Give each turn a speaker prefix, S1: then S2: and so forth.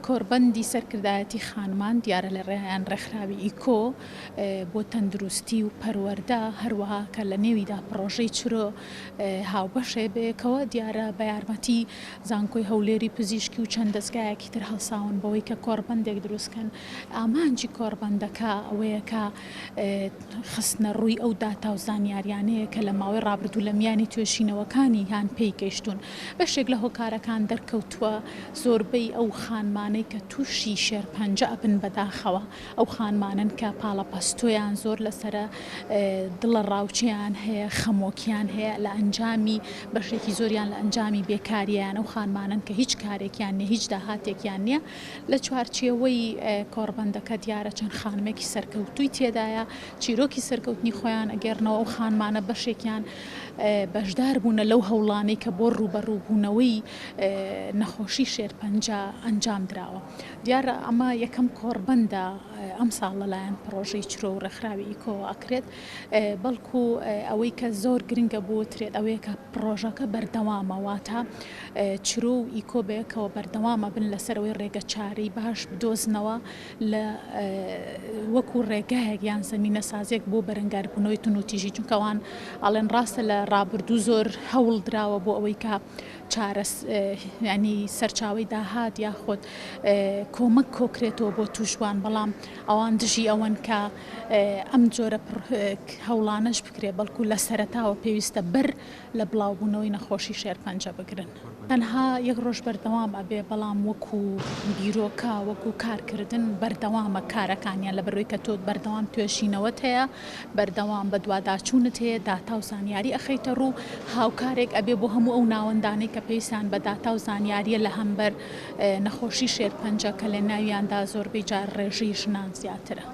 S1: کۆربەندی سەرکردایەتی خانمان دیارە لە ڕێیان ڕێکخراوی ئیکۆ بۆ تەندروستی و پەروەەردە هەروەها کە لە نێویدا پرۆژەی چرۆ هاوبەشێ بێکەوە دیارە بە یارمەتی زانکۆی هەولێری پزیشکی و چەند دەستگایەکی تر هەڵساون بەوەی کە کۆربەندێک دروستکەن ئامانجی کۆربەندەکە ئەوەیەکە خستنە ڕووی ئەو داتا و زانیاریانەیە کە لە ماوەی ڕابردوو لە میانی توێشینەوەکانی هان پێی گەیشتون بەشێک لە هۆکارەکان دەرکەوتووە زۆربەی ئەو خانمانەی کە تووشی شێرپەنجە ئەبن بەداخەوە ئەو خانمانن کە پاڵەپەستۆیان زۆر لەسرە دڵە ڕاوچیان هەیە خەمۆکیان هەیە لە ئەنجامی بەشێکی زۆریان لە ئەنجامی بێکاریان ئەو خانمانن کە هیچ کارێکیان نیە هیچ داهاتێکیان نییە لە چوارچێوەی کۆربەندەکە دیارە چەند خانمێکی سەرکەوتووی تێدایە چیرۆکی سەرکەوتنی خۆیان ئەگەرنەوە ئەو خانمانە بەشێکیان بەشدار بوونە لەو هەوڵانەی کە بۆ ڕوبەڕووبوونەوەی نەخۆشی شێرپەنجە ئەنجام درراوە دیارە ئەمە یەکەم کۆربەندە ئەم ساڵ لەلایەن پرۆژەی چرۆ و ڕێکخراوی ئیکۆ ئەکرێت بەڵکو ئەوەی کە زۆر گرنگە بۆترێت ئەوەیە کە پرۆژەکە بەردەوامەواتە چرۆ و ئیکۆ بەیەکەوە بەردەوامە بن لەسەرەوەی ڕێگە چارەی باش بدۆزنەوە لە وەکو ڕێگایەک یان زەمینە سازێک بۆ بەرەنگاربوونەوەی تونوتیژی چونکەوان ئەڵێن ڕاستە لە ڕابردوو زۆر هەوڵ درراوە بۆ ئەوەی کە ینی سەرچاوی داهات یاخۆت کۆمەک کۆکرێتەوە بۆ توشوان بەڵام ئەوان دژی ئەوەن کە ئەم جۆرە هەوڵانەش بکرێ بەڵکو لە سەرەتاوە پێویستە بەر لە بڵاوبوونەوەی نەخۆشی شێرپەنجە بگرن تەنها یەک ڕۆژ بەردەوام ئەبێ بەڵام وەکو بیرۆکە وەکو کارکردن بەردەوامە کارەکانیان لە بەرۆی کە تۆ بەردەوام توێشینەوەت هەیە بەردەوام بە دوواداچوونت هەیە داتا و زانیاری ئەخەیتە ڕوو هاوکارێک ئەبێ بۆ هەموو ئەو ناوەندانەی کە پێویستیان بە داتا و زانیاریە لە هەمبەر نەخۆشی شێرپەنجە کە لە ناویاندا زۆربەی جار ڕێژەی ژنان زیاترە.